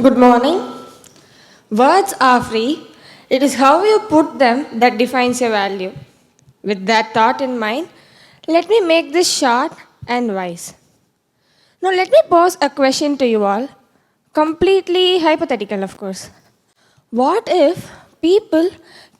Good morning. Words are free. It is how you put them that defines your value. With that thought in mind, let me make this short and wise. Now, let me pose a question to you all, completely hypothetical, of course. What if people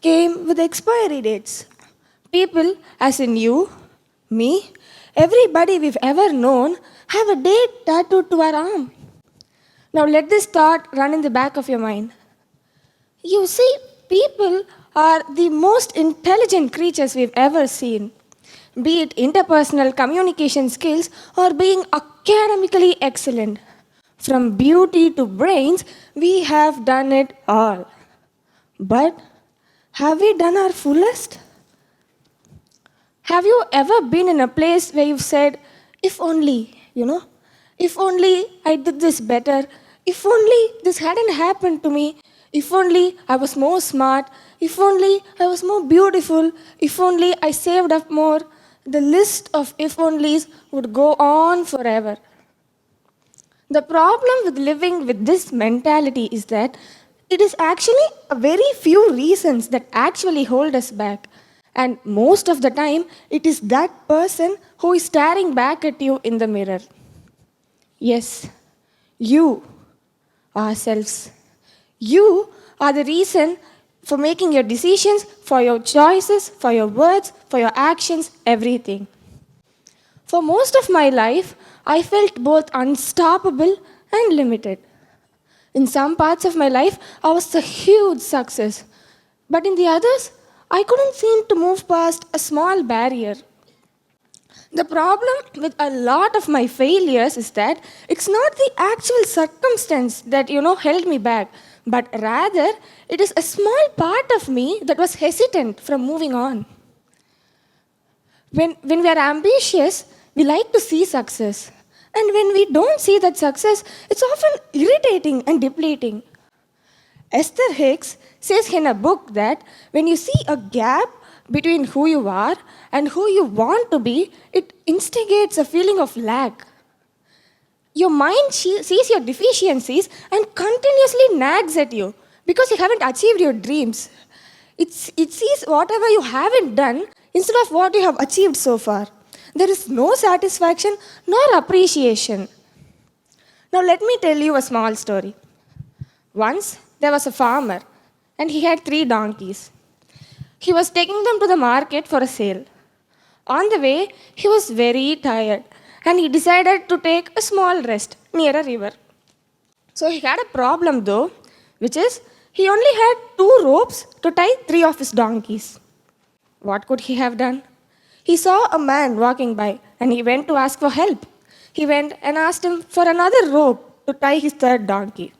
came with expiry dates? People, as in you, me, everybody we've ever known, have a date tattooed to our arm. Now, let this thought run in the back of your mind. You see, people are the most intelligent creatures we've ever seen, be it interpersonal communication skills or being academically excellent. From beauty to brains, we have done it all. But have we done our fullest? Have you ever been in a place where you've said, if only, if only I did this better, if only this hadn't happened to me, if only I was more smart, if only I was more beautiful, if only I saved up more, the list of if onlys would go on forever. The problem with living with this mentality is that it is actually a very few reasons that actually hold us back. And most of the time, it is that person who is staring back at you in the mirror. Yes, you, ourselves. You are the reason for making your decisions, for your choices, for your words, for your actions, everything. For most of my life, I felt both unstoppable and limited. In some parts of my life, I was a huge success. But in the others, I couldn't seem to move past a small barrier. The problem with a lot of my failures is that it's not the actual circumstance that, held me back, but rather it is a small part of me that was hesitant from moving on. When we are ambitious, we like to see success. And when we don't see that success, it's often irritating and depleting. Esther Hicks says in a book that when you see a gap between who you are and who you want to be, it instigates a feeling of lack. Your mind sees your deficiencies and continuously nags at you because you haven't achieved your dreams. It sees whatever you haven't done instead of what you have achieved so far. There is no satisfaction nor appreciation. Now, let me tell you a small story. Once, there was a farmer, and he had 3 donkeys. He was taking them to the market for a sale. On the way, he was very tired, and he decided to take a small rest near a river. So he had a problem though, which is he only had 2 ropes to tie 3 of his donkeys. What could he have done? He saw a man walking by, and he went to ask for help. He went and asked him for another rope to tie his 3rd donkey.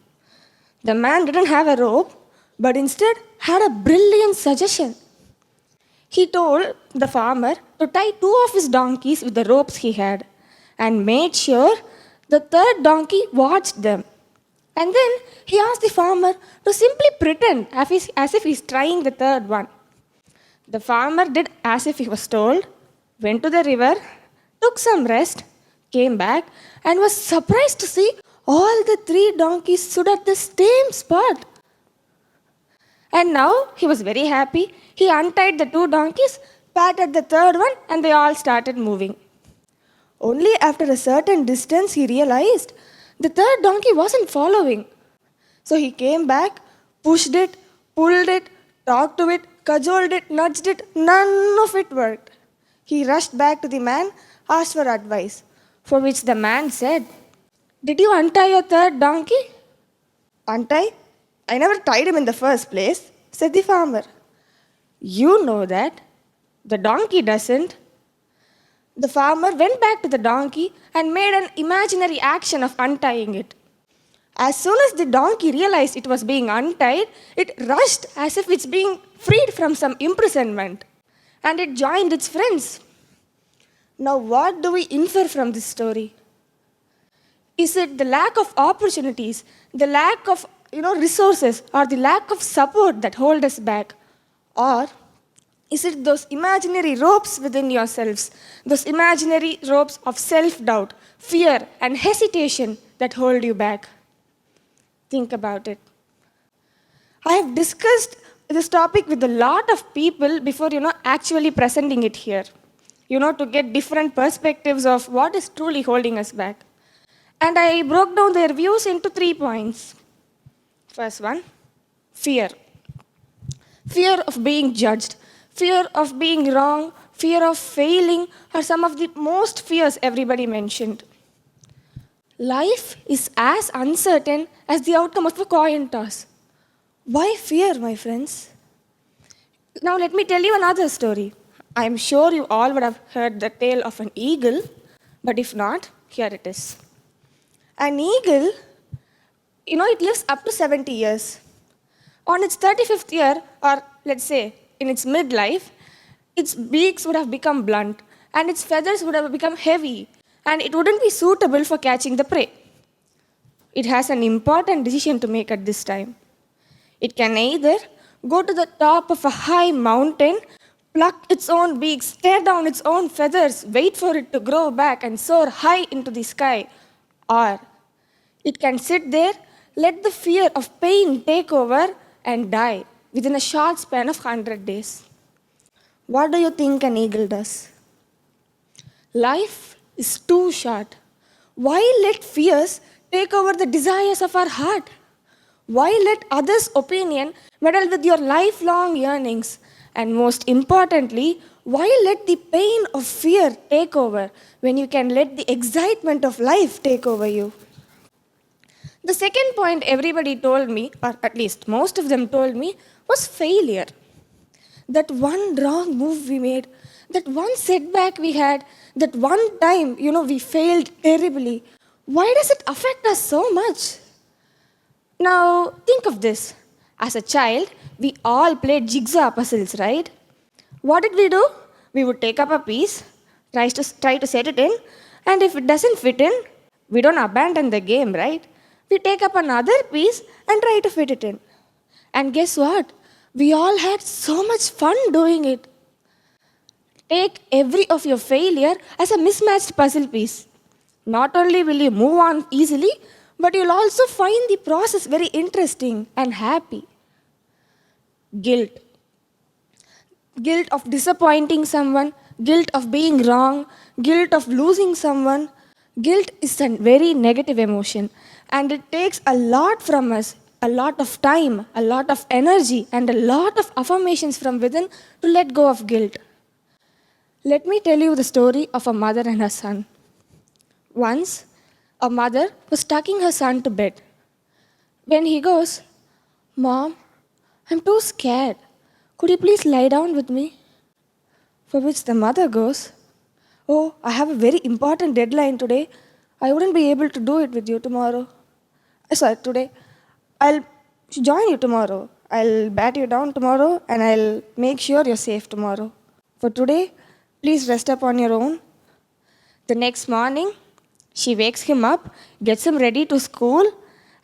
The man didn't have a rope, but instead had a brilliant suggestion. He told the farmer to tie 2 of his donkeys with the ropes he had and made sure the 3rd donkey watched them. And then he asked the farmer to simply pretend as if he's trying the 3rd one. The farmer did as if he was told, went to the river, took some rest, came back, and was surprised to see all the 3 donkeys stood at the same spot. And now he was very happy. He untied the 2 donkeys, patted the 3rd one, and they all started moving. Only after a certain distance he realized the 3rd donkey wasn't following. So he came back, pushed it, pulled it, talked to it, cajoled it, nudged it. None of it worked. He rushed back to the man, asked for advice, for which the man said, "Did you untie your 3rd donkey?" "Untie? I never tied him in the first place," said the farmer. "You know that. The donkey doesn't." The farmer went back to the donkey and made an imaginary action of untying it. As soon as the donkey realized it was being untied, it rushed as if it's being freed from some imprisonment, and it joined its friends. Now, what do we infer from this story? Is it the lack of opportunities, the lack of resources, or the lack of support that hold us back? Or is it those imaginary ropes within yourselves, those imaginary ropes of self-doubt, fear, and hesitation that hold you back? Think about it. I have discussed this topic with a lot of people before, actually presenting it here. To get different perspectives of what is truly holding us back. And I broke down their views into 3 points. First one, fear. Fear of being judged, fear of being wrong, fear of failing are some of the most fears everybody mentioned. Life is as uncertain as the outcome of a coin toss. Why fear, my friends? Now let me tell you another story. I am sure you all would have heard the tale of an eagle, but if not, here it is. An eagle, it lives up to 70 years. On its 35th year, or let's say in its midlife, its beaks would have become blunt, and its feathers would have become heavy, and it wouldn't be suitable for catching the prey. It has an important decision to make at this time. It can either go to the top of a high mountain, pluck its own beaks, tear down its own feathers, wait for it to grow back and soar high into the sky, or it can sit there, let the fear of pain take over, and die within a short span of 100 days. What do you think an eagle does? Life is too short. Why let fears take over the desires of our heart? Why let others' opinion meddle with your lifelong yearnings? And most importantly, why let the pain of fear take over when you can let the excitement of life take over you? The second point everybody told me, or at least most of them told me, was failure. That one wrong move we made, that one setback we had, that one time, we failed terribly. Why does it affect us so much? Now, think of this. As a child, we all played jigsaw puzzles, right? What did we do? We would take up a piece, try to set it in, and if it doesn't fit in, we don't abandon the game, right? We take up another piece and try to fit it in. And guess what? We all had so much fun doing it. Take every of your failure as a mismatched puzzle piece. Not only will you move on easily, but you'll also find the process very interesting and happy. Guilt. Guilt of disappointing someone, guilt of being wrong, guilt of losing someone. Guilt is a very negative emotion, and it takes a lot from us, a lot of time, a lot of energy, and a lot of affirmations from within to let go of guilt. Let me tell you the story of a mother and her son. Once, a mother was tucking her son to bed. When he goes, "Mom, I'm too scared. Could you please lie down with me?" For which the mother goes, "Oh, I have a very important deadline today. I wouldn't be able to do it with you tomorrow. Today. I'll join you tomorrow. I'll bat you down tomorrow and I'll make sure you're safe tomorrow. For today, please rest up on your own." The next morning, she wakes him up, gets him ready to school,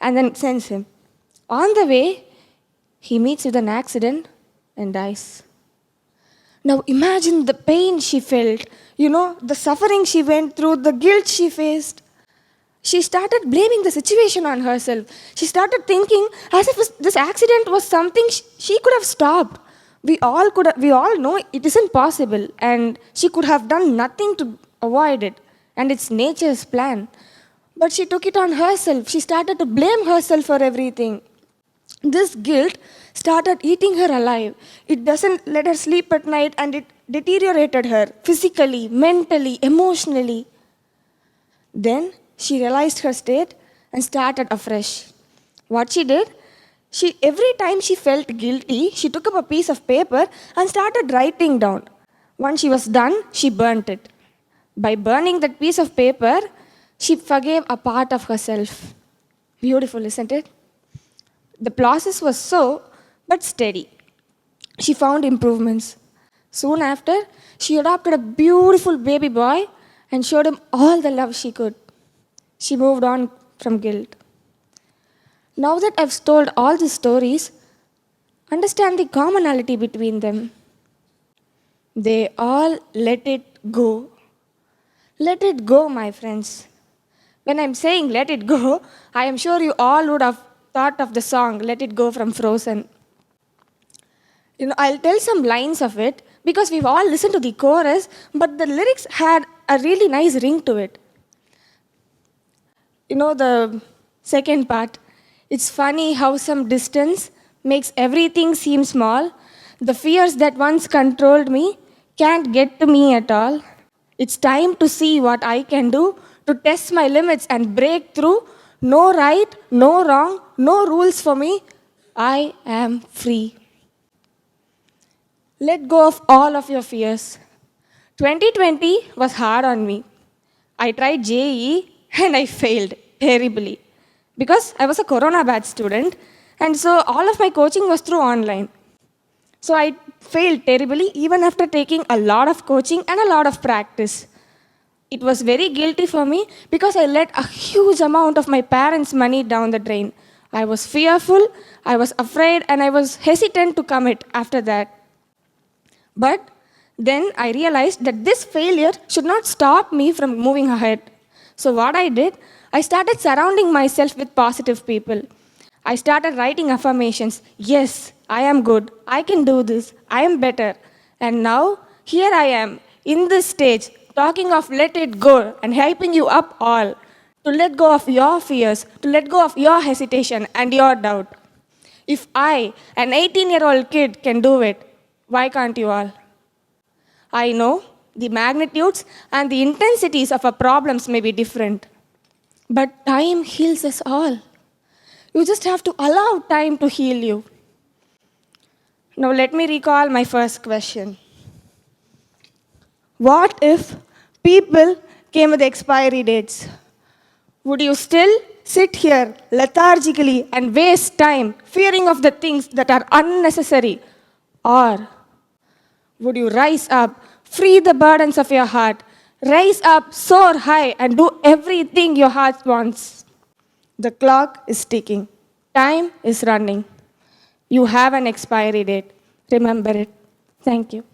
and then sends him. On the way, he meets with an accident and dies. Now imagine the pain she felt, the suffering she went through, the guilt she faced. She started blaming the situation on herself. She started thinking as if this accident was something she could have stopped. We all know it isn't possible, and she could have done nothing to avoid it, and it's nature's plan. But she took it on herself. She started to blame herself for everything. This guilt started eating her alive. It doesn't let her sleep at night, and it deteriorated her physically, mentally, emotionally. Then she realized her state and started afresh. What she did, every time she felt guilty, she took up a piece of paper and started writing down. Once she was done, she burnt it. By burning that piece of paper, she forgave a part of herself. Beautiful, isn't it? The process was slow but steady. She found improvements. Soon after, she adopted a beautiful baby boy and showed him all the love she could. She moved on from guilt. Now that I've told all these stories, understand the commonality between them. They all let it go. Let it go, my friends. When I'm saying let it go, I am sure you all would have thought of the song Let It Go from Frozen. I'll tell some lines of it because we've all listened to the chorus, but the lyrics had a really nice ring to it. The second part. It's funny how some distance makes everything seem small. The fears that once controlled me can't get to me at all. It's time to see what I can do to test my limits and break through. No right, no wrong, no rules for me. I am free. Let go of all of your fears. 2020 was hard on me. I tried JEE and I failed terribly because I was a Corona batch student, and so all of my coaching was through online. So I failed terribly even after taking a lot of coaching and a lot of practice. It was very guilty for me because I let a huge amount of my parents' money down the drain. I was fearful, I was afraid, and I was hesitant to commit after that. But then I realized that this failure should not stop me from moving ahead. So what I did, I started surrounding myself with positive people. I started writing affirmations. Yes, I am good. I can do this. I am better. And now, here I am, in this stage, talking of let it go and helping you up all to let go of your fears, to let go of your hesitation and your doubt. If I, an 18-year-old kid, can do it, why can't you all? I know the magnitudes and the intensities of our problems may be different, but time heals us all. You just have to allow time to heal you. Now let me recall my first question. What if people came with expiry dates? Would you still sit here lethargically and waste time fearing of the things that are unnecessary? Or would you rise up, free the burdens of your heart, rise up, soar high, and do everything your heart wants? The clock is ticking. Time is running. You have an expiry date. Remember it. Thank you.